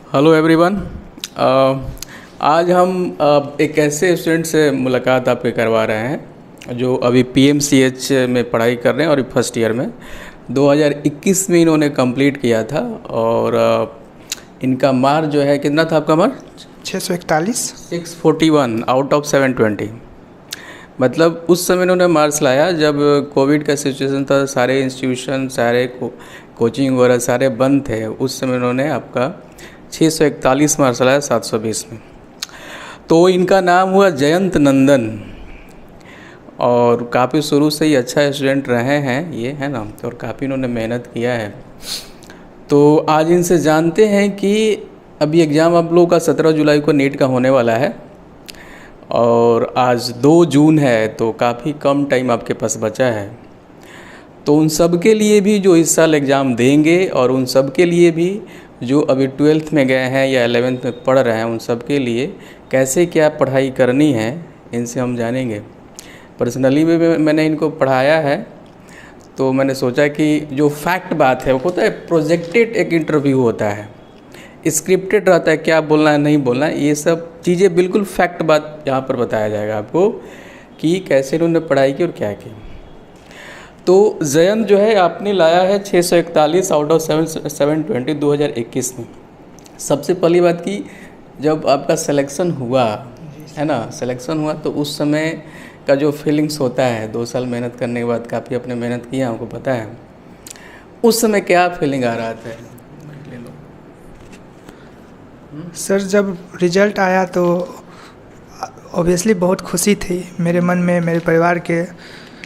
Hello everyone. आज हम एक ऐसे स्टूडेंट से मुलाकात आपके करवा रहे हैं जो अभी पीएमसीएच में पढ़ाई कर रहे हैं और फर्स्ट ईयर में 2021 में इन्होंने कंप्लीट किया था। और इनका मार्क जो है, कितना था आपका मार्क? 641 641 out of 720। मतलब उस समय इन्होंने मार्क्स लाया जब कोविड का सिचुएशन था, सारे इंस्टीट्यूशन, सारे कोचिंग वगैरह सारे बंद थे। उस समय इन्होंने आपका 641 मार्क्स लाया 720 में। तो इनका नाम हुआ जयंत नंदन और काफ़ी शुरू से ही अच्छा स्टूडेंट रहे हैं ये, है ना। और काफ़ी इन्होंने मेहनत किया है। तो आज इनसे जानते हैं कि अभी एग्ज़ाम आप लोगों का 17 जुलाई को नीट का होने वाला है और आज 2 जून है, तो काफ़ी कम टाइम आपके पास बचा है। तो उन सब के लिए भी जो इस साल एग्ज़ाम देंगे और उन सब के लिए भी जो अभी 12th में गए हैं या 11th में पढ़ रहे हैं, उन सब के लिए कैसे क्या पढ़ाई करनी है इनसे हम जानेंगे। पर्सनली भी मैंने इनको पढ़ाया है, तो मैंने सोचा कि जो फैक्ट बात है वो होता है, प्रोजेक्टेड एक इंटरव्यू होता है, स्क्रिप्टेड रहता है, क्या बोलना है नहीं बोलना है, ये सब चीज़ें बिल्कुल फैक्ट बात यहाँ पर बताया जाएगा आपको कि कैसे इन्होंने पढ़ाई की और क्या की। तो जयंत जो है आपने लाया है 641 आउट ऑफ 720 2021 में। सबसे पहली बात की, जब आपका सिलेक्शन हुआ है ना, सिलेक्शन हुआ तो उस समय का जो फीलिंग्स होता है, 2 साल मेहनत करने के बाद काफ़ी आपने मेहनत किया, हमको पता है, उस समय क्या फीलिंग आ रहा था? सर, जब रिजल्ट आया तो ऑब्वियसली बहुत खुशी थी मेरे मन में, मेरे परिवार के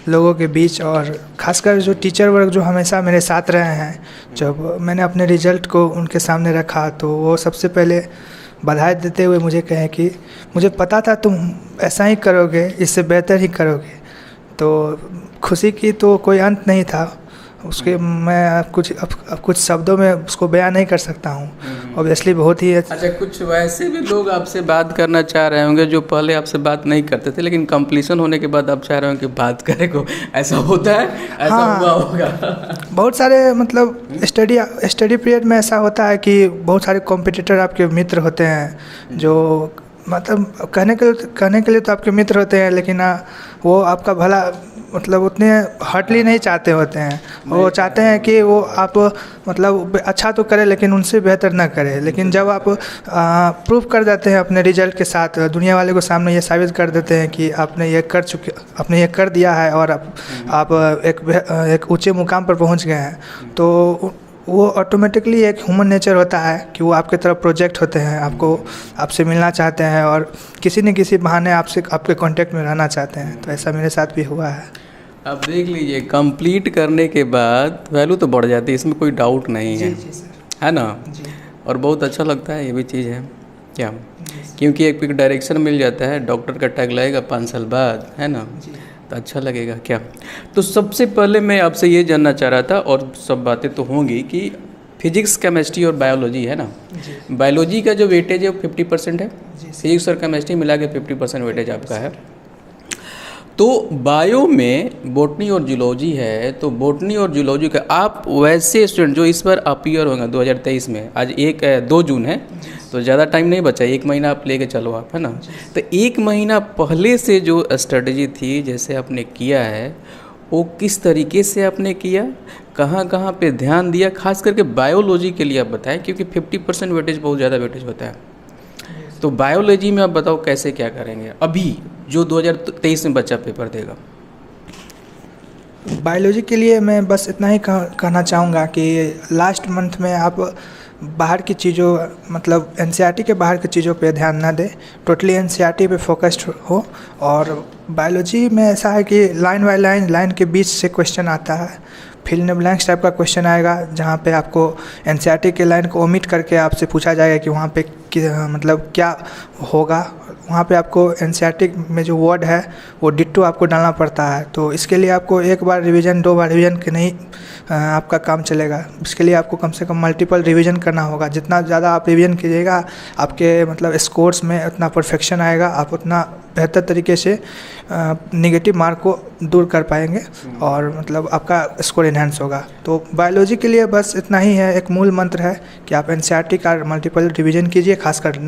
लोगों के बीच, और ख़ासकर जो टीचर वर्ग जो हमेशा मेरे साथ रहे हैं। जब मैंने अपने रिज़ल्ट को उनके सामने रखा तो वो सबसे पहले बधाई देते हुए मुझे कहे कि मुझे पता था तुम ऐसा ही करोगे, इससे बेहतर ही करोगे। तो खुशी की तो कोई अंत नहीं था उसके। मैं कुछ शब्दों में उसको बयान नहीं कर सकता हूँ। ऑब्वियसली बहुत ही अच्छा, कुछ वैसे भी लोग आपसे बात करना चाह रहे होंगे जो पहले आपसे बात नहीं करते थे, लेकिन कंप्लीशन होने के बाद आप चाह रहे हो कि बात करे को, ऐसा होता है? ऐसा हाँ, हुआ होगा। बहुत सारे मतलब स्टडी पीरियड में ऐसा होता है कि बहुत सारे कॉम्पिटिटर आपके मित्र होते हैं, जो मतलब कहने के लिए तो आपके मित्र होते हैं, लेकिन वो आपका भला मतलब उतने हार्डली नहीं चाहते होते हैं। वो चाहते हैं कि वो आप मतलब अच्छा तो करें लेकिन उनसे बेहतर ना करें। लेकिन जब आप प्रूव कर देते हैं अपने रिजल्ट के साथ, दुनिया वाले को सामने ये साबित कर देते हैं कि आपने ये कर दिया है और आप एक ऊंचे मुकाम पर पहुंच गए हैं, तो वो ऑटोमेटिकली एक ह्यूमन नेचर होता है कि वो आपके तरफ प्रोजेक्ट होते हैं, आपसे मिलना चाहते हैं और किसी न किसी बहाने आपके कांटेक्ट में रहना चाहते हैं। तो ऐसा मेरे साथ भी हुआ है। अब देख लीजिए, कंप्लीट करने के बाद वैल्यू तो बढ़ जाती है, इसमें कोई डाउट नहीं है। जी सर, है ना। जी। और बहुत अच्छा लगता है, ये भी चीज़ है क्या, क्योंकि एक डायरेक्शन मिल जाता है, डॉक्टर का टैग लगेगा 5 साल बाद, है ना, तो अच्छा लगेगा क्या। तो सबसे पहले मैं आपसे ये जानना चाह रहा था, और सब बातें तो होंगी, कि फिजिक्स, केमिस्ट्री और बायोलॉजी है ना, बायोलॉजी का जो वेटेज है वो 50% है, फिजिक्स और केमिस्ट्री मिला के 50% वेटेज आपका है। तो बायो में बॉटनी और जूलॉजी है, तो बॉटनी और जूलॉजी का आप वैसे स्टूडेंट जो इस बार अपीयर होंगे 2023 में, आज 2 जून है, तो ज़्यादा टाइम नहीं बचा, 1 महीना आप लेके चलो आप, है ना। तो 1 महीना पहले से जो स्ट्रेटजी थी, जैसे आपने किया है, वो किस तरीके से आपने किया, कहाँ कहाँ पे ध्यान दिया, खास करके बायोलॉजी के लिए आप बताएं, क्योंकि 50% वेटेज बहुत ज़्यादा वेटेज होता है। तो बायोलॉजी में आप बताओ कैसे क्या करेंगे अभी जो 2023 में बच्चा पेपर देगा। बायोलॉजी के लिए मैं बस इतना ही कहना चाहूँगा कि लास्ट मंथ में आप बाहर की चीज़ों, मतलब एनसीईआरटी के बाहर की चीज़ों पे ध्यान ना दें, टोटली एनसीईआरटी पे फोकस्ड हो। और बायोलॉजी में ऐसा है कि लाइन बाय लाइन के बीच से क्वेश्चन आता है, fill in the blanks type का क्वेश्चन आएगा, जहाँ पे आपको एनसीईआरटी के लाइन को ओमिट करके आपसे पूछा जाएगा कि वहाँ पे मतलब क्या होगा, वहाँ पे आपको एनसीईआरटी में जो वर्ड है वो डिट्टो आपको डालना पड़ता है। तो इसके लिए आपको एक बार रिवीजन 2 बार रिवीजन के नहीं आपका काम चलेगा। इसके लिए आपको कम से कम मल्टीपल रिवीजन करना होगा। जितना ज़्यादा आप रिवीजन कीजिएगा आपके मतलब स्कोर्स में उतना परफेक्शन आएगा, आप उतना बेहतर तरीके से नेगेटिव मार्क को दूर कर पाएंगे और मतलब आपका स्कोर इन्हेंस होगा। तो बायोलॉजी के लिए बस इतना ही है, एक मूल मंत्र है कि आप एनसीईआरटी का मल्टीपल रिवीजन कीजिए खासकर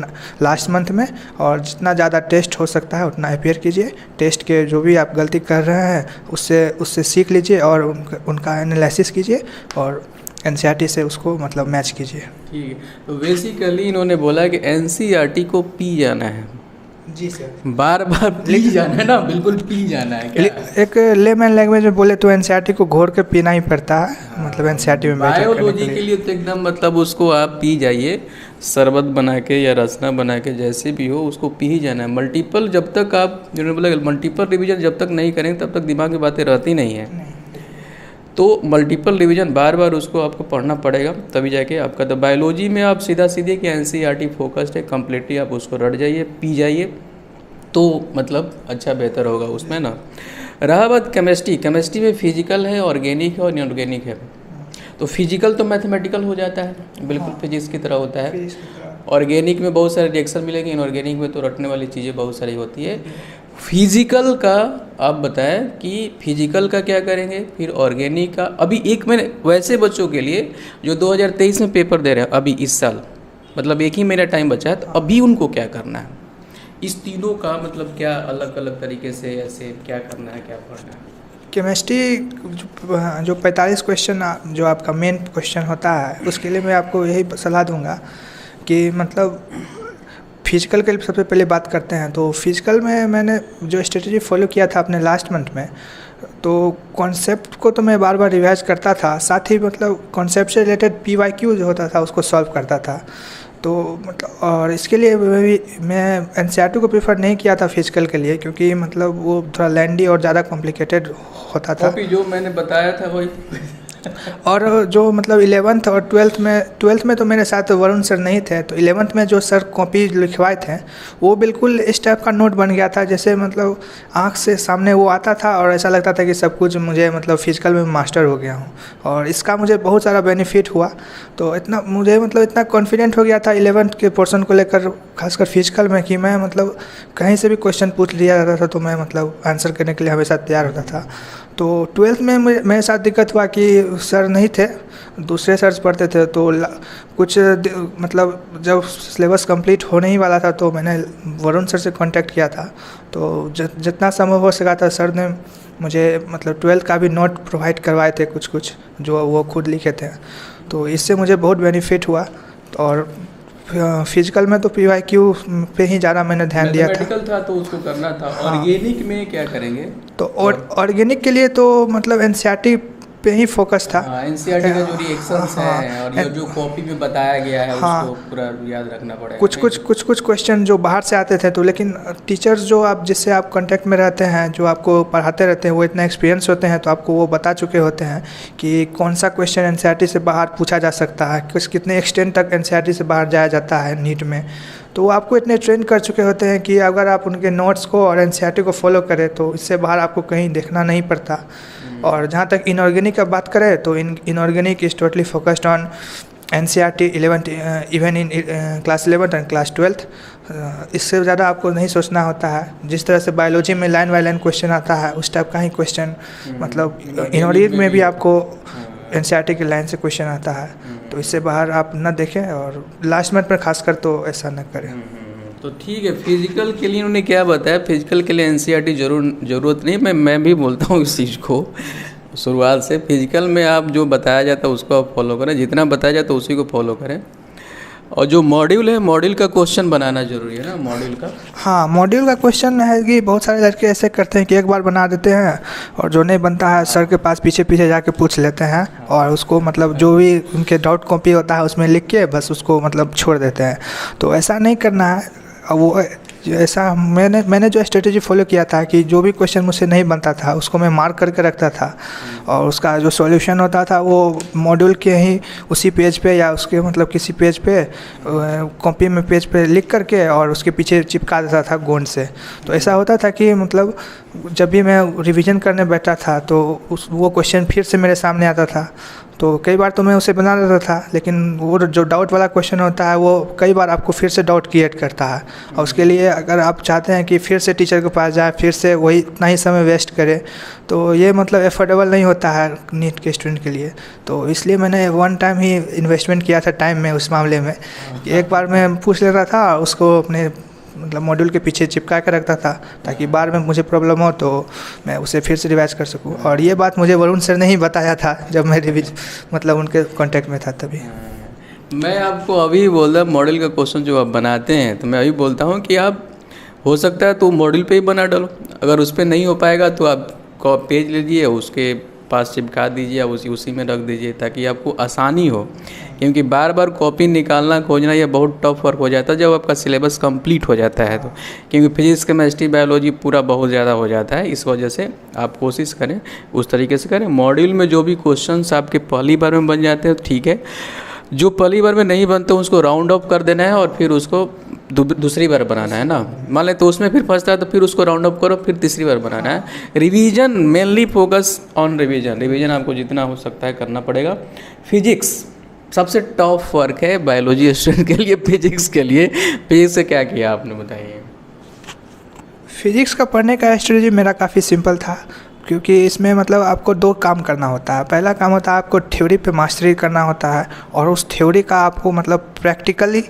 लास्ट मंथ में, और जितना ज़्यादा टेस्ट हो सकता है उतना अपेयर कीजिए। टेस्ट के जो भी आप गलती कर रहे हैं उससे सीख लीजिए और उनका एनालिसिस कीजिए और एनसीईआरटी से उसको मतलब मैच कीजिए। ठीक है, तो बेसिकली इन्होंने बोला कि एनसीईआरटी को पी जाना है। जी सर, बार बार पी जाना है ना, बिल्कुल पी जाना है क्या? एक लेमन लैंग्वेज में बोले तो एनसीईआरटी को घोर के पीना ही पड़ता है। मतलब एनसीईआरटी में बायोलॉजी के लिए तो एकदम मतलब उसको आप पी जाइए, शरबत बना के या रसना बना के, जैसे भी हो उसको पी ही जाना है। मल्टीपल जब तक आप, जिन्होंने बोला मल्टीपल रिवीजन जब तक नहीं करेंगे तब तक दिमाग में बातें रहती नहीं है। तो मल्टीपल रिवीजन बार बार उसको आपको पढ़ना पड़ेगा, तभी जाके आपका। तो बायोलॉजी में आप सीधा सीधे कि एनसीईआरटी फोकस्ड है, कम्प्लीटली आप उसको रट जाइए, पी जाइए, तो मतलब अच्छा बेहतर होगा उसमें ना। रहा बात केमिस्ट्री में फिजिकल है, ऑर्गेनिक है और इनऑर्गेनिक है। तो फिजिकल तो मैथमेटिकल हो जाता है, बिल्कुल फिजिक्स की तरह होता है। ऑर्गेनिक में बहुत सारे रिएक्शन मिलेंगे, इनऑर्गेनिक में तो रटने वाली चीज़ें बहुत सारी होती है। फिजिकल का आप बताएं कि फिजिकल का क्या करेंगे, फिर ऑर्गेनिक का। अभी एक मैंने वैसे बच्चों के लिए जो 2023 में पेपर दे रहे हैं, अभी इस साल मतलब एक ही महीना टाइम बचा है, तो अभी उनको क्या करना है, इस तीनों का मतलब क्या अलग अलग तरीके से ऐसे क्या करना है, क्या पढ़ना है? केमिस्ट्री जो 45 क्वेश्चन जो आपका मेन क्वेश्चन होता है, उसके लिए मैं आपको यही सलाह दूंगा कि मतलब फिजिकल के सबसे पहले बात करते हैं। तो फिजिकल में मैंने जो स्ट्रेटजी फॉलो किया था अपने लास्ट मंथ में, तो कॉन्सेप्ट को तो मैं बार बार रिवाइज करता था, साथ ही मतलब कॉन्सेप्ट से रिलेटेड पीवाईक्यू जो होता था उसको सॉल्व करता था। तो मतलब और इसके लिए मैं एनसीईआरटी को प्रेफर नहीं किया था फिजिकल के लिए, क्योंकि मतलब वो थोड़ा लैंडी और ज़्यादा कॉम्प्लिकेटेड होता था। जो मैंने बताया था वही और जो मतलब 11th और 12th में तो मेरे साथ वरुण सर नहीं थे, तो 11th में जो सर कॉपी लिखवाए थे वो बिल्कुल इस टाइप का नोट बन गया था, जैसे मतलब आँख से सामने वो आता था और ऐसा लगता था कि सब कुछ मुझे मतलब फिजिकल में मास्टर हो गया हूँ। और इसका मुझे बहुत सारा बेनिफिट हुआ। तो इतना मुझे मतलब इतना कॉन्फिडेंट हो गया था 11th के पोर्शन को लेकर, खासकर फिजिकल में, कि मैं मतलब कहीं से भी क्वेश्चन पूछ लिया जाता था तो मैं मतलब आंसर करने के लिए हमेशा तैयार होता था। तो 12th में मेरे साथ दिक्कत हुआ कि सर नहीं थे, दूसरे सर पढ़ते थे। तो कुछ मतलब जब सिलेबस कंप्लीट होने ही वाला था तो मैंने वरुण सर से कांटेक्ट किया था। तो जितना संभव हो सका था सर ने मुझे मतलब 12th का भी नोट प्रोवाइड करवाए थे, कुछ जो वो खुद लिखे थे। तो इससे मुझे बहुत बेनिफिट हुआ। और फिजिकल में तो पीवाईक्यू पे ही ज़्यादा मैंने ध्यान दिया था तो उसको करना था। ऑर्गेनिक में क्या करेंगे? तो ऑर्गेनिक के लिए तो मतलब एनसीईआरटी पे ही फोकस था। एनसीईआरटी का जो रिएक्शंस हैं और जो कॉपी में बताया गया है उसको पूरा याद रखना पड़ेगा। कुछ क्वेश्चन जो बाहर से आते थे, तो लेकिन टीचर्स जो आप जिससे आप कांटेक्ट में रहते हैं, जो आपको पढ़ाते रहते हैं, वो इतना एक्सपीरियंस होते हैं, तो आपको वो बता चुके होते हैं कि कौन सा क्वेश्चन एनसीईआरटी से बाहर पूछा जा सकता है, कितने एक्सटेंट तक एनसीईआरटी से बाहर जाया जाता है नीट में। तो वो आपको इतने ट्रेन कर चुके होते हैं कि अगर आप उनके नोट्स को और एनसीईआरटी को फॉलो करें तो इससे बाहर आपको कहीं देखना नहीं पड़ता। और जहाँ तक इनऑर्गेनिक का बात करें तो inorganic is totally focused on NCERT 11th even in class 11th and class 12th। इससे ज़्यादा आपको नहीं सोचना होता है। जिस तरह से बायोलॉजी में लाइन बाय लाइन क्वेश्चन आता है, उस टाइप का ही क्वेश्चन मतलब इनऑर्गेनिक में भी आपको एनसीईआरटी की लाइन से क्वेश्चन आता है। तो इससे बाहर आप न देखें और लास्ट मिनट पर खासकर तो ऐसा न करें। तो ठीक है, फिजिकल के लिए उन्होंने क्या बताया, फिजिकल के लिए एनसीईआरटी ज़रूरत नहीं। मैं भी बोलता हूँ इस चीज़ को शुरुआत से। फिजिकल में आप जो बताया जाता है उसको आप फॉलो करें, जितना बताया जाता है उसी को फॉलो करें। और जो मॉड्यूल है, मॉड्यूल का क्वेश्चन बनाना जरूरी है ना, मॉड्यूल का। हाँ, मॉड्यूल का क्वेश्चन है कि बहुत सारे लड़के ऐसे करते हैं कि एक बार बना देते हैं और जो नहीं बनता है सर के पास पीछे जाके पूछ लेते हैं और उसको मतलब जो भी उनके डाउट कॉपी होता है उसमें लिख के बस उसको मतलब छोड़ देते हैं। तो ऐसा नहीं करना है। वो ऐसा मैंने जो स्ट्रेटेजी फॉलो किया था कि जो भी क्वेश्चन मुझसे नहीं बनता था उसको मैं मार्क करके रखता था, और उसका जो सॉल्यूशन होता था वो मॉड्यूल के ही उसी पेज पे या उसके मतलब किसी पेज पे कॉपी में पेज पे लिख करके और उसके पीछे चिपका देता था गोंद से। तो ऐसा होता था कि मतलब जब भी मैं रिवीजन करने बैठा था तो वो क्वेश्चन फिर से मेरे सामने आता था। तो कई बार तो मैं उसे बना देता था, लेकिन वो जो डाउट वाला क्वेश्चन होता है वो कई बार आपको फिर से डाउट क्रिएट करता है, और उसके लिए अगर आप चाहते हैं कि फिर से टीचर के पास जाए, फिर से वही उतना ही समय वेस्ट करें, तो ये मतलब एफोर्डेबल नहीं होता है नीट के स्टूडेंट के लिए। तो इसलिए मैंने वन टाइम ही इन्वेस्टमेंट किया था टाइम में उस मामले में। एक बार मैं पूछ लेता था उसको अपने मतलब मॉड्यूल के पीछे चिपका कर रखता था, ताकि बाद में मुझे प्रॉब्लम हो तो मैं उसे फिर से रिवाइज कर सकूं। और ये बात मुझे वरुण सर ने ही बताया था जब मैं मतलब उनके कांटेक्ट में था तभी। मैं आपको अभी बोल रहा मॉडल का क्वेश्चन जो आप बनाते हैं, तो मैं अभी बोलता हूँ कि आप हो सकता है तो मॉडल पे ही बना डालो। अगर उस पर नहीं हो पाएगा तो आप पेज लीजिए, उसके पास चिपका दीजिए, उसी में रख दीजिए, ताकि आपको आसानी हो। क्योंकि बार बार कॉपी निकालना खोजना ये बहुत टफ वर्क हो जाता है जब आपका सिलेबस कंप्लीट हो जाता है तो। क्योंकि फिजिक्स केमिस्ट्री बायोलॉजी पूरा बहुत ज़्यादा हो जाता है, इस वजह से आप कोशिश करें उस तरीके से करें। मॉड्यूल में जो भी क्वेश्चंस आपके पहली बार में बन जाते हैं ठीक है, जो पहली बार में नहीं बनते उसको राउंड ऑफ कर देना है और फिर उसको दूसरी बार बनाना है ना। मान लें तो उसमें फिर फंसता है तो फिर उसको राउंड अप करो, फिर तीसरी बार बनाना है। Revision, mainly focus on revision आपको जितना हो सकता है करना पड़ेगा। फिजिक्स सबसे टफ वर्क है बायोलॉजी स्टूडेंट के लिए। फिजिक्स के लिए फिजिक्स से क्या किया आपने बताइए? फिजिक्स का पढ़ने का स्ट्रेटजी मेरा काफ़ी सिंपल था, क्योंकि इसमें मतलब आपको 2 काम करना होता है। पहला काम होता है आपको थ्योरी पे मास्टरी करना होता है, और उस थ्योरी का आपको मतलब प्रैक्टिकली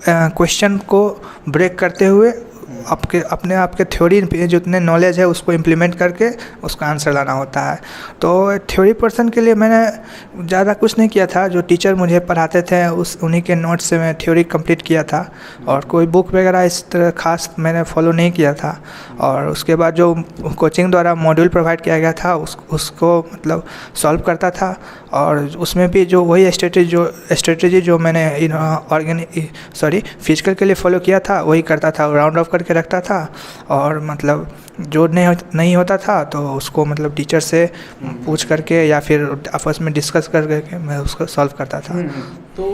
क्वेश्चन को ब्रेक करते हुए आपके थ्योरी पे जितने नॉलेज है उसको इम्प्लीमेंट करके उसका आंसर लाना होता है। तो थ्योरी पर्सन के लिए मैंने ज़्यादा कुछ नहीं किया था, जो टीचर मुझे पढ़ाते थे उन्हीं के नोट्स से मैं थ्योरी कंप्लीट किया था, और कोई बुक वगैरह इस तरह खास मैंने फॉलो नहीं किया था। और उसके बाद जो कोचिंग द्वारा मॉड्यूल प्रोवाइड किया गया था उसको मतलब सॉल्व करता था, और उसमें भी जो वही स्ट्रेटेजी जो मैंने फिजिकल के लिए फॉलो किया था वही करता था, राउंड ऑफ करके रखता था। और मतलब जो नहीं होता था तो उसको मतलब टीचर से पूछ करके या फिर आपस में डिस्कस करके मैं उसको सॉल्व करता था। तो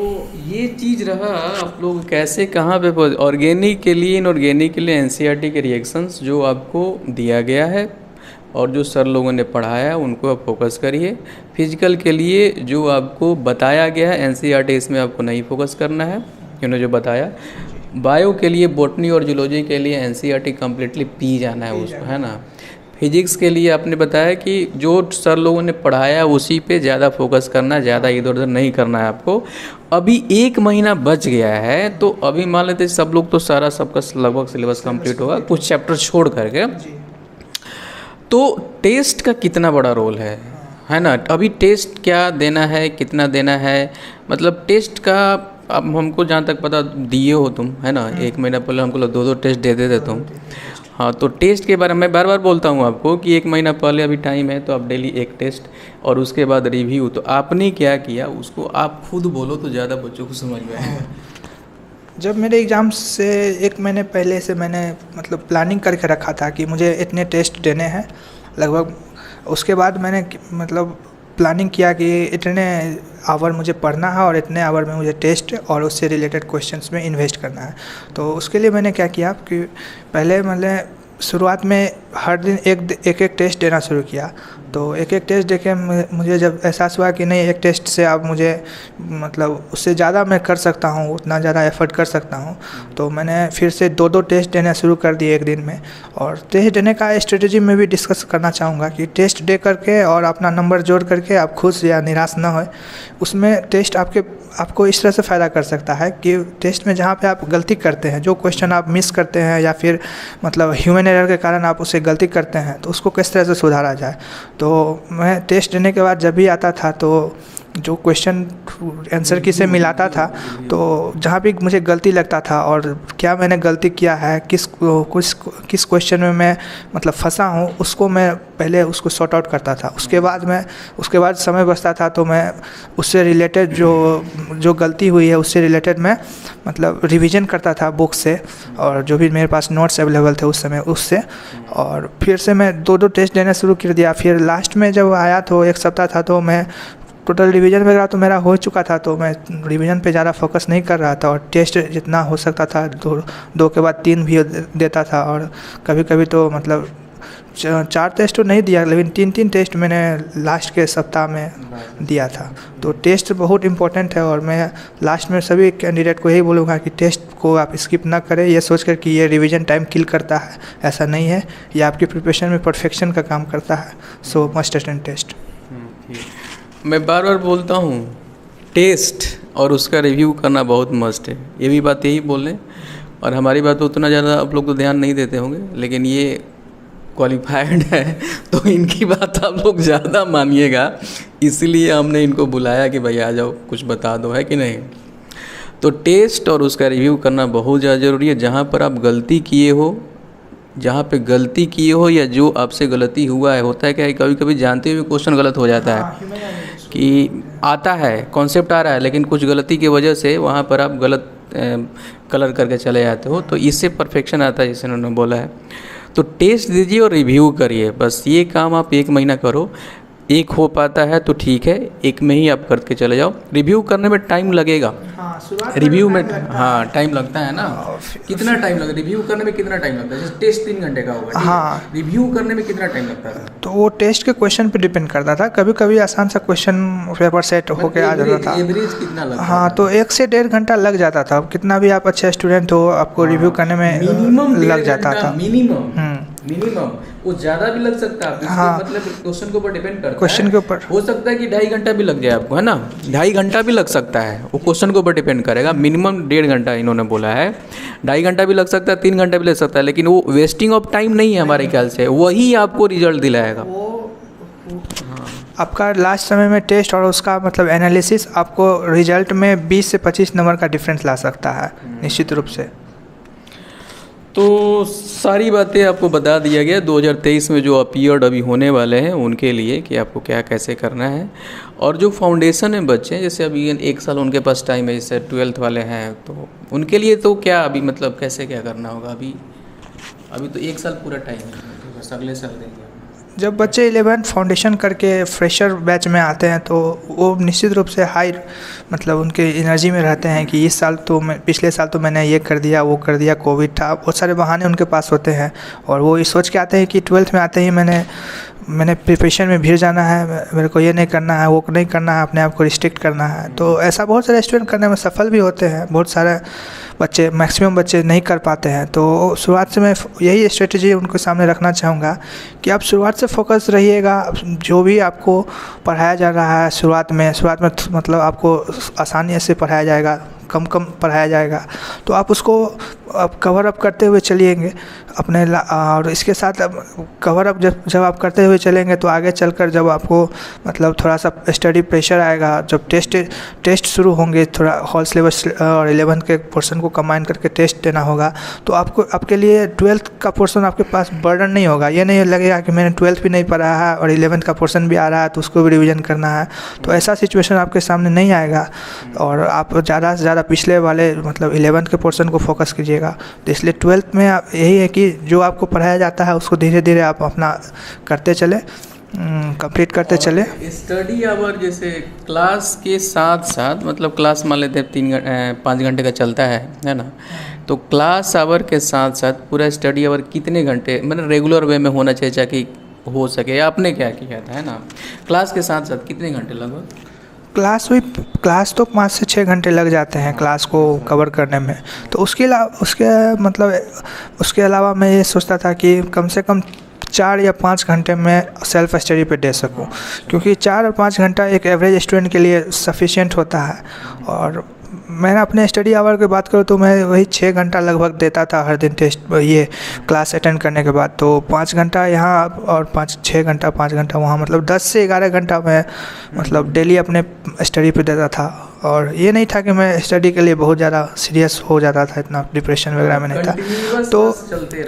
ये चीज़ रहा आप लोग कैसे कहाँ पे ऑर्गेनिक के लिए, इनऑर्गेनिक के लिए एनसीईआरटी के रिएक्शंस जो आपको दिया गया है और जो सर लोगों ने पढ़ाया उनको आप फोकस करिए। फिजिकल के लिए जो आपको बताया गया है एनसीईआरटी इसमें आपको नहीं फोकस करना है, उन्होंने जो बताया। बायो के लिए, बॉटनी और जूलॉजी के लिए एनसीईआरटी कम्प्लीटली पी जाना है उसको, है ना। फिजिक्स के लिए आपने बताया कि जो सर लोगों ने पढ़ाया उसी पे ज़्यादा फोकस करना है, ज़्यादा इधर उधर नहीं करना है आपको। अभी 1 महीना बच गया है, तो अभी मान लेते सब लोग तो सबका लगभग सिलेबस कंप्लीट होगा, कुछ चैप्टर छोड़ करके। तो टेस्ट का कितना बड़ा रोल है ना। अभी टेस्ट क्या देना है, कितना देना है, मतलब टेस्ट का अब हमको जहाँ तक पता दिए हो तुम, है ना। 1 महीना पहले हमको 2 टेस्ट दे देते तुम। हाँ, तो टेस्ट के बारे में मैं बार बार बोलता हूँ आपको कि 1 महीना पहले अभी टाइम है, तो आप डेली 1 टेस्ट और उसके बाद रिव्यू। तो आपने क्या किया उसको आप खुद बोलो तो ज़्यादा बच्चों को समझ में आएगा। जब मेरे एग्ज़ाम से 1 महीने पहले से मैंने मतलब प्लानिंग करके रखा था कि मुझे इतने टेस्ट देने हैं लगभग। उसके बाद मैंने मतलब प्लानिंग किया कि इतने आवर मुझे पढ़ना है और इतने आवर में मुझे टेस्ट और उससे रिलेटेड क्वेश्चंस में इन्वेस्ट करना है। तो उसके लिए मैंने क्या किया कि पहले मतलब शुरुआत में हर दिन एक टेस्ट देना शुरू किया। तो एक टेस्ट देके मुझे जब एहसास हुआ कि नहीं, एक टेस्ट से अब मुझे मतलब उससे ज़्यादा मैं कर सकता हूँ, उतना ज़्यादा एफर्ट कर सकता हूँ, तो मैंने फिर से 2 टेस्ट देना शुरू कर दिए एक दिन में। और टेस्ट देने का स्ट्रेटजी में भी डिस्कस करना चाहूँगा कि टेस्ट दे करके और अपना नंबर जोड़ करके आप खुश या निराश ना हो। उसमें टेस्ट आपको इस तरह से फ़ायदा कर सकता है कि टेस्ट में जहाँ पे आप गलती करते हैं, जो क्वेश्चन आप मिस करते हैं या फिर मतलब ह्यूमन एरर के कारण आप उसे गलती करते हैं, तो उसको किस तरह से सुधारा जाए। तो मैं टेस्ट देने के बाद जब भी आता था तो जो क्वेश्चन आंसर की से मिलाता था, तो जहाँ भी मुझे गलती लगता था और क्या मैंने गलती किया है, किस क्वेश्चन में मैं मतलब फंसा हूँ, उसको मैं पहले उसको सॉर्ट आउट करता था। उसके बाद समय बचता था तो मैं उससे रिलेटेड जो गलती हुई है उससे रिलेटेड मैं मतलब रिवीजन करता था बुक से, और जो भी मेरे पास नोट्स अवेलेबल थे उस समय उससे, और फिर से मैं 2-2 टेस्ट देना शुरू कर दिया। फिर लास्ट में जब आया तो 1 सप्ताह था तो मैं टोटल रिवीजन वगैरह तो मेरा हो चुका था, तो मैं रिवीजन पे ज़्यादा फोकस नहीं कर रहा था और टेस्ट जितना हो सकता था 2 के बाद 3 भी देता था, और कभी कभी तो मतलब 4 टेस्ट तो नहीं दिया, लेकिन 3-3 टेस्ट मैंने लास्ट के सप्ताह में दिया था। तो टेस्ट बहुत इम्पोर्टेंट है, और मैं लास्ट में सभी कैंडिडेट को यही बोलूँगा कि टेस्ट को आप स्किप ना करें ये सोच कर कि ये रिवीजन टाइम किल करता है, ऐसा नहीं है। ये आपकी प्रिपरेशन में परफेक्शन का काम करता है। So must attend test. मैं बार बार बोलता हूँ, टेस्ट और उसका रिव्यू करना बहुत मस्ट है। ये भी बात यही बोल रहे, और हमारी बात तो उतना ज़्यादा आप लोग तो ध्यान नहीं देते होंगे, लेकिन ये क्वालिफाइड है तो इनकी बात आप लोग ज़्यादा मानिएगा, इसलिए हमने इनको बुलाया कि भाई आ जाओ कुछ बता दो, है कि नहीं। तो टेस्ट और उसका रिव्यू करना बहुत ज़्यादा ज़रूरी है। जहाँ पर आप गलती किए हो या जो आपसे गलती हुआ है, होता है क्या है कभी कभी जानते हुए क्वेश्चन गलत हो जाता है कि आता है कॉन्सेप्ट आ रहा है, लेकिन कुछ गलती की वजह से वहाँ पर आप गलत कलर करके चले जाते हो, तो इससे परफेक्शन आता है, जैसे उन्होंने बोला है। तो टेस्ट दीजिए और रिव्यू करिए, बस ये काम आप 1 महीना करो। 1 हो पाता है तो ठीक है, 1 में ही आप करके चले जाओ। रिव्यू करने में टाइम लगेगा, रिव्यू में हाँ टाइम लगता है ना। कितना टाइम लगता है रिव्यू करने में? कितना टाइम लगता है? जैसे टेस्ट 3 घंटे का होगा, हाँ, रिव्यू करने में कितना टाइम लगता था? तो वो टेस्ट के क्वेश्चन पे डिपेंड करता था। कभी कभी आसान सा क्वेश्चन पेपर सेट होके आ जाता था। एवरेज कितना लगता हाँ, तो 1 से 1.5 घंटा लग जाता था। कितना भी आप अच्छे स्टूडेंट हो, आपको रिव्यू करने में मिनिमम लग जाता था। मिनिमम वो ज़्यादा भी लग सकता है, हाँ, मतलब क्वेश्चन के ऊपर डिपेंड करता है। क्वेश्चन के ऊपर हो सकता है कि 2.5 घंटा भी लग जाए आपको, है ना। 2.5 घंटा भी लग सकता है, वो क्वेश्चन के ऊपर डिपेंड करेगा। मिनिमम 1.5 घंटा इन्होंने बोला है, 2.5 घंटा भी लग सकता है, 3 घंटा भी लग सकता है, लेकिन वो वेस्टिंग ऑफ टाइम नहीं है हमारे ख्याल से, वही आपको रिजल्ट दिलाएगा। आपका लास्ट समय में टेस्ट और उसका मतलब एनालिसिस आपको रिजल्ट में 20 से 25 नंबर का डिफरेंस ला सकता है निश्चित रूप से। तो सारी बातें आपको बता दिया गया 2023 में जो अपीयर्ड अभी होने वाले हैं उनके लिए कि आपको क्या कैसे करना है। और जो फाउंडेशन है बच्चे, जैसे अभी 1 साल उनके पास टाइम है, जैसे 12th वाले हैं, तो उनके लिए तो क्या अभी मतलब कैसे क्या करना होगा? अभी तो 1 साल पूरा टाइम है, तो बस अगले साल देंगे। जब बच्चे 11 फाउंडेशन करके फ्रेशर बैच में आते हैं तो वो निश्चित रूप से हाई मतलब उनके एनर्जी में रहते हैं कि इस साल तो पिछले साल तो मैंने ये कर दिया, वो कर दिया, कोविड था, बहुत सारे बहाने उनके पास होते हैं। और वो ये सोच के आते हैं कि 12th में आते ही मैंने प्रिपरेशन में भिड़ जाना है, मेरे को ये नहीं करना है, वो नहीं करना है, अपने आप को रिस्ट्रिक्ट करना है। तो ऐसा बहुत सारे स्टूडेंट करने में सफल भी होते हैं, बहुत सारे बच्चे, मैक्सिमम बच्चे नहीं कर पाते हैं। तो शुरुआत से मैं यही स्ट्रेटजी उनके सामने रखना चाहूँगा कि आप शुरुआत से फोकस रहिएगा। जो भी आपको पढ़ाया जा रहा है शुरुआत में मतलब आपको आसानी से पढ़ाया जाएगा, कम पढ़ाया जाएगा, तो आप उसको आप कवर अप करते हुए चलिएंगे अपने। और इसके साथ कवर अप जब आप करते हुए चलेंगे तो आगे चलकर जब आपको मतलब थोड़ा सा स्टडी प्रेशर आएगा, जब टेस्ट शुरू होंगे, थोड़ा होल सिलेबस और 11th के पोर्शन को कंबाइन करके टेस्ट देना होगा, तो आपके लिए 12th का पोर्शन आपके पास बर्डन नहीं होगा। ये नहीं लगेगा कि मैंने 12th भी नहीं पढ़ा है और 11th का पोर्शन भी आ रहा है तो उसको भी रिविज़न करना है, तो ऐसा सिचुएशन आपके सामने नहीं आएगा। और आप ज़्यादा से ज़्यादा पिछले वाले मतलब 11th के पोर्शन को फोकस कीजिएगा। तो इसलिए 12th में यही है कि जो आपको पढ़ाया जाता है उसको धीरे धीरे आप अपना करते चले, कंप्लीट करते चले। स्टडी आवर जैसे क्लास के साथ साथ मतलब क्लास मान लेते हैं 5 घंटे का चलता है ना, तो क्लास आवर के साथ साथ पूरा स्टडी आवर कितने घंटे मतलब रेगुलर वे में होना चाहिए ताकि हो सके? आपने क्या किया था, है ना, क्लास के साथ साथ कितने घंटे लगभग? क्लास तो 5 से 6 घंटे लग जाते हैं क्लास को कवर करने में। तो उसके अलावा मैं ये सोचता था कि कम से कम 4 या 5 घंटे में सेल्फ स्टडी पे दे सकूं, क्योंकि 4 और 5 घंटा एक एवरेज स्टूडेंट के लिए सफिशिएंट होता है। और मैं अपने स्टडी आवर की बात करूँ तो मैं वही 6 घंटा लगभग देता था हर दिन टेस्ट ये क्लास अटेंड करने के बाद। तो 5 घंटा यहाँ और 5-6 घंटा 5 घंटा वहाँ, मतलब 10 से 11 घंटा मैं मतलब डेली अपने स्टडी पे देता था। और ये नहीं था कि मैं स्टडी के लिए बहुत ज़्यादा सीरियस हो जाता था, इतना डिप्रेशन वगैरह में नहीं था। तो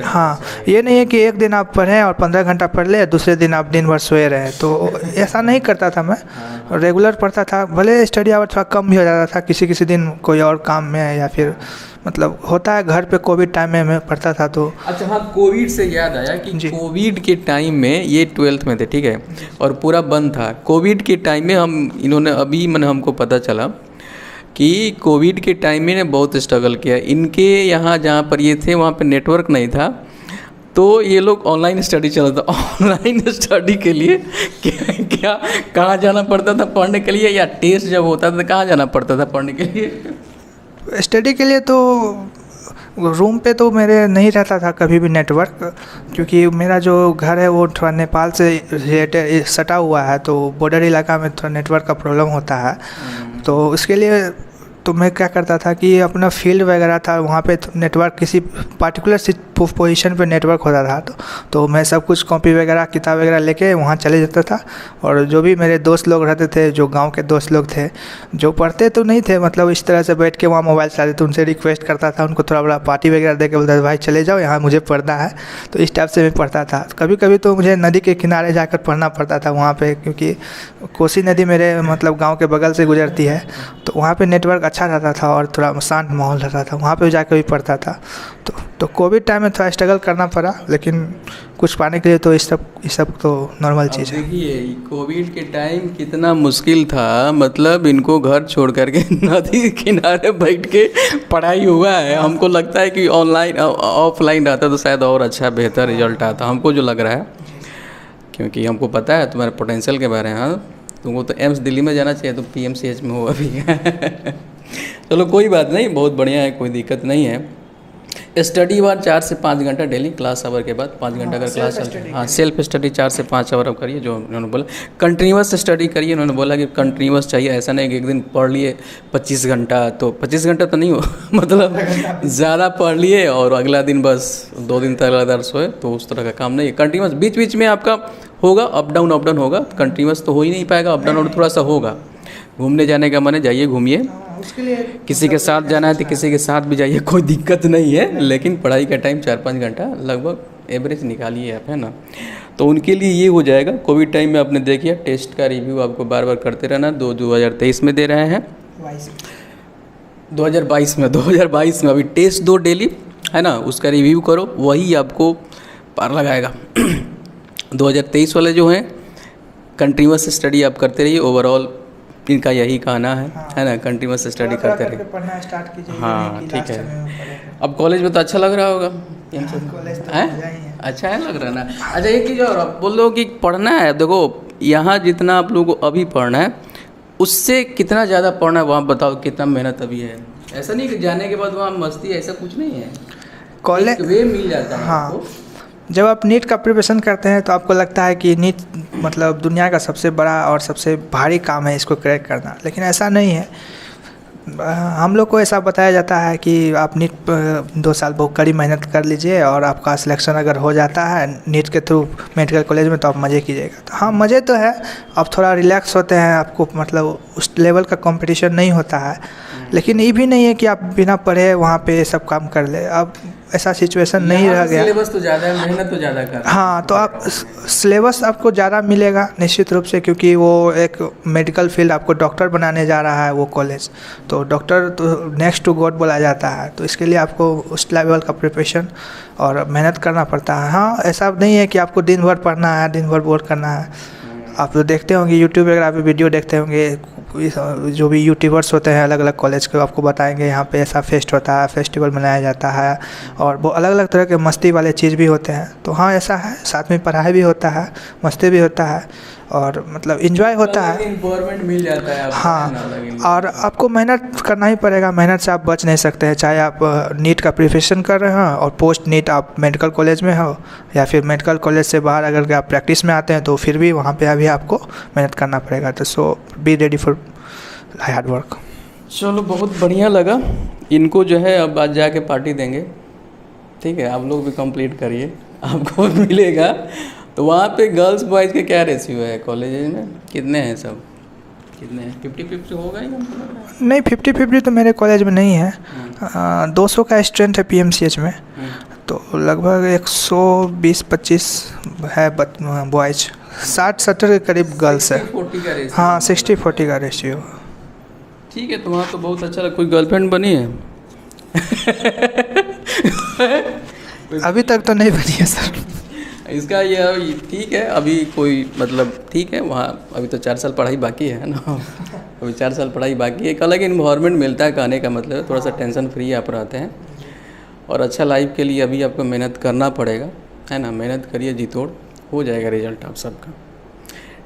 हाँ, ये नहीं है कि एक दिन आप पढ़ें और 15 घंटा पढ़ ले, दूसरे दिन आप दिन भर सोए रहें, तो ऐसा नहीं करता था मैं। रेगुलर पढ़ता था, भले स्टडी आवर थोड़ा कम भी हो जाता था, किसी किसी दिन कोई और काम में या फिर मतलब होता है घर पे। कोविड टाइम में मैं पढ़ता था तो। अच्छा हाँ, कोविड से याद आया कि कोविड के टाइम में ये 12th में थे, ठीक है, और पूरा बंद था। कोविड के टाइम में इन्होंने अभी मैंने हमको पता चला कि कोविड के टाइम में ने बहुत स्ट्रगल किया। इनके यहाँ जहाँ पर ये थे वहाँ पे नेटवर्क नहीं था, तो ये लोग ऑनलाइन स्टडी चल रहा था। ऑनलाइन स्टडी के लिए क्या कहाँ जाना पड़ता था पढ़ने के लिए, या टेस्ट जब होता था कहाँ जाना पड़ता था पढ़ने के लिए? स्टडी के लिए तो रूम पे तो मेरे नहीं रहता था कभी भी नेटवर्क, क्योंकि मेरा जो घर है वो थोड़ा नेपाल से रिलेटेड सटा हुआ है, तो बॉर्डर इलाका में थोड़ा नेटवर्क का प्रॉब्लम होता है। तो उसके लिए तो मैं क्या करता था कि अपना फील्ड वगैरह था वहाँ पे नेटवर्क किसी पार्टिकुलर पोजीशन पे नेटवर्क होता था, तो मैं सब कुछ कॉपी वगैरह किताब वगैरह लेके वहाँ चले जाता था। और जो भी मेरे दोस्त लोग रहते थे, जो गांव के दोस्त लोग थे, जो पढ़ते तो नहीं थे, मतलब इस तरह से बैठ के वहाँ मोबाइल चलाते थे, उनसे रिक्वेस्ट करता था, उनको थोड़ा बड़ा पार्टी वगैरह दे के बोलता था भाई चले जाओ यहाँ मुझे पढ़ना है। तो इस टाइप से मैं पढ़ता था। कभी कभी तो मुझे नदी के किनारे जाकर पढ़ना पड़ता था वहाँ पर, क्योंकि कोसी नदी मेरे मतलब गाँव के बगल से गुजरती है, तो वहाँ पर नेटवर्क अच्छा रहता था और थोड़ा शांत माहौल रहता था, वहाँ पे जाकर भी पढ़ता था। तो कोविड टाइम में थोड़ा स्ट्रगल करना पड़ा, लेकिन कुछ पाने के लिए तो इस सब तो नॉर्मल चीज़ है। देखिए कोविड के टाइम कितना मुश्किल था, मतलब इनको घर छोड़ करके नदी किनारे बैठ के पढ़ाई हुआ है। हमको लगता है कि ऑनलाइन ऑफलाइन रहता तो शायद और अच्छा बेहतर रिजल्ट आता, हमको जो लग रहा है, क्योंकि हमको पता है तुम्हारे पोटेंशियल के बारे में। हाँ, तुमको तो एम्स दिल्ली में जाना चाहिए, तो PMCH में हो अभी। चलो कोई बात नहीं, बहुत बढ़िया है, कोई दिक्कत नहीं है। स्टडी बार 4 से 5 घंटा डेली क्लास आवर के बाद 5 घंटा अगर क्लास, हाँ सेल्फ स्टडी 4 से 5 आवर अब करिए, जो उन्होंने बोला। कंटिन्यूस स्टडी करिए, उन्होंने बोला कि कंटिन्यूस चाहिए, ऐसा नहीं कि एक दिन पढ़ लिए 25 घंटा, तो 25 घंटा तो नहीं हो मतलब ज़्यादा पढ़ लिए और अगला दिन बस 2 दिन तक लगातार सोए, तो उस तरह का काम नहीं है। कंटिन्यूस बीच बीच में आपका होगा अप डाउन होगा, कंटिन्यूस तो हो ही नहीं पाएगा, अप डाउन थोड़ा सा होगा। घूमने जाने का मन है, जाइए घूमिए, किसी के साथ जाना है तो किसी के साथ भी जाइए, कोई दिक्कत नहीं है। लेकिन पढ़ाई का टाइम 4-5 घंटा लगभग एवरेज निकालिए आप, है ना, तो उनके लिए ये हो जाएगा। कोविड टाइम में आपने देखिए टेस्ट का रिव्यू आपको बार बार करते रहना। 2023 में दे रहे हैं, 2022 में अभी टेस्ट दो डेली, है ना, उसका रिव्यू करो, वही आपको पार लगाएगा। 2023 वाले जो हैं कंटिन्यूस स्टडी आप करते रहिए, ओवरऑल इनका यही कहना है ना, कंटिन्यूस स्टडी करते रहिए। पढ़ना स्टार्ट कीजिए। हाँ ठीक है। अब कॉलेज में तो अच्छा लग रहा होगा, अच्छा है लग रहा है ना। अच्छा एक चीज़ और, आप बोल दो कि पढ़ना है, देखो यहाँ जितना आप लोगों को अभी पढ़ना है उससे कितना ज़्यादा पढ़ना है वहाँ बताओ, कितना मेहनत अभी है। ऐसा नहीं कि जाने के बाद वहाँ मस्ती, ऐसा कुछ नहीं है, कॉलेज वे मिल जाता है। हाँ, जब आप नीट का प्रिपरेशन करते हैं तो आपको लगता है कि नीट मतलब दुनिया का सबसे बड़ा और सबसे भारी काम है इसको क्रैक करना, लेकिन ऐसा नहीं है। हम लोग को ऐसा बताया जाता है कि आप नीट 2 साल बहुत कड़ी मेहनत कर लीजिए और आपका सिलेक्शन अगर हो जाता है नीट के थ्रू मेडिकल कॉलेज में तो आप मज़े कीजिएगा। तो हाँ मज़े तो है, आप थोड़ा रिलैक्स होते हैं, आपको मतलब उस लेवल का कंपटीशन नहीं होता है, लेकिन ये भी नहीं है कि आप बिना पढ़े वहाँ पे सब काम कर ले। अब ऐसा सिचुएशन नहीं रह गया। सिलेबस तो ज़्यादा है, मेहनत तो ज़्यादा कर। हाँ, तो आप सिलेबस आपको ज़्यादा मिलेगा निश्चित रूप से, क्योंकि वो एक मेडिकल फील्ड, आपको डॉक्टर बनाने जा रहा है वो कॉलेज, तो डॉक्टर तो नेक्स्ट टू गॉड बोला जाता है, तो इसके लिए आपको उस लेवल का प्रिपरेशन और मेहनत करना पड़ता है। हाँ, ऐसा नहीं है कि आपको दिन भर पढ़ना है, दिन भर बोर्ड करना है। आप तो देखते होंगे यूट्यूब वगैरह पे वीडियो देखते होंगे, जो भी यूट्यूबर्स होते हैं अलग अलग कॉलेज के, आपको बताएंगे यहाँ पे ऐसा फेस्ट होता है, फेस्टिवल मनाया जाता है, और वो अलग अलग तरह के मस्ती वाले चीज़ भी होते हैं। तो हाँ ऐसा है, साथ में पढ़ाई भी होता है, मस्ती भी होता है, और मतलब एंजॉय होता है, एनवायरनमेंट मिल जाता है। हाँ, और आपको मेहनत करना ही पड़ेगा, मेहनत से आप बच नहीं सकते हैं। चाहे आप नीट का प्रिपरेशन कर रहे हो और पोस्ट नीट आप मेडिकल कॉलेज में हो, या फिर मेडिकल कॉलेज से बाहर अगर आप प्रैक्टिस में आते हैं तो फिर भी वहाँ पे अभी आपको मेहनत करना पड़ेगा। तो so be ready for hard work. चलो बहुत बढ़िया लगा। इनको जो है अब आज जाके पार्टी देंगे, ठीक है। आप लोग भी कंप्लीट करिए, आपको भी मिलेगा। तो वहाँ पे गर्ल्स बॉयज़ के क्या रेशियो है कॉलेज में, कितने हैं सब, कितने हैं? 50-50 होगा ही कम? नहीं 50-50 तो मेरे कॉलेज में नहीं है। 200 का स्ट्रेंथ है पीएमसीएच में, तो लगभग 120-25 है बॉयज, 60-70 के करीब गर्ल्स है। 60-40 का रेशियो? हाँ 60-40 का रेशियो। ठीक है, तो वहाँ तो बहुत अच्छा लगा। कोई गर्लफ्रेंड बनी है? अभी तक तो नहीं बनी है सर। इसका ये ठीक है, अभी कोई मतलब ठीक है वहाँ, अभी तो 4 साल पढ़ाई बाकी है ना। अभी 4 साल पढ़ाई बाकी है। एक अलग इन्वायरमेंट मिलता है, कहने का मतलब है थोड़ा सा टेंशन फ्री आप रहते हैं, और अच्छा लाइफ के लिए अभी आपको मेहनत करना पड़ेगा, है ना। मेहनत करिए, जी तोड़ हो जाएगा रिजल्ट आप सबका,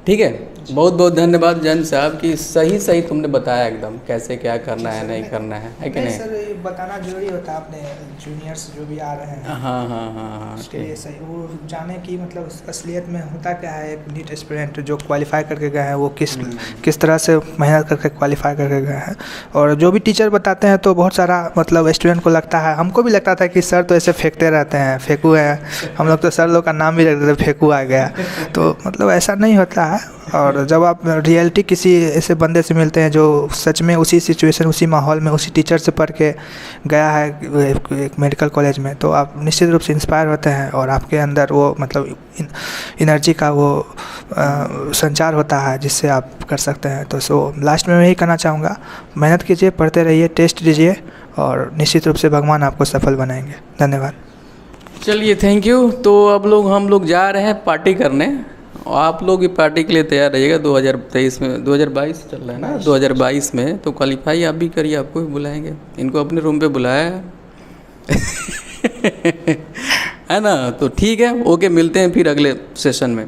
ठीक है। बहुत बहुत धन्यवाद जैन साहब कि सही सही तुमने बताया एकदम कैसे क्या करना है, नहीं करना है कि नहीं? सर ये बताना जरूरी होता है, अपने जूनियर्स जो भी आ रहे हैं। हाँ उसके लिए सही वो जाने की मतलब असलियत में होता क्या है। एक नीट एस्पिरेंट जो क्वालिफाई करके गए हैं वो किस तरह से मेहनत करके क्वालिफाई करके गए हैं, और जो भी टीचर बताते हैं तो बहुत सारा मतलब स्टूडेंट को लगता है, हमको भी लगता था कि सर तो ऐसे फेंकते रहते हैं, फेंकू है। हम लोग तो सर लोग का नाम भी रख देते थे, फेंकू आ गया। तो मतलब ऐसा नहीं होता है। और जब आप रियलिटी किसी ऐसे बंदे से मिलते हैं जो सच में उसी सिचुएशन, उसी माहौल में, उसी टीचर से पढ़ के गया है एक मेडिकल कॉलेज में, तो आप निश्चित रूप से इंस्पायर होते हैं और आपके अंदर वो मतलब एनर्जी का वो संचार होता है जिससे आप कर सकते हैं। तो लास्ट में मैं यही कहना चाहूँगा, मेहनत कीजिए, पढ़ते रहिए, टेस्ट दीजिए, और निश्चित रूप से भगवान आपको सफल बनाएंगे। धन्यवाद। चलिए, थैंक यू। तो अब हम लोग जा रहे हैं पार्टी करने, और आप लोग भी पार्टी के लिए तैयार रहिएगा। 2023 में 2022 चल रहा है ना, 2022 में तो क्वालिफाई आप भी करिए, आपको भी बुलाएंगे। इनको अपने रूम पे बुलाया है ना। तो ठीक है, ओके, मिलते हैं फिर अगले सेशन में।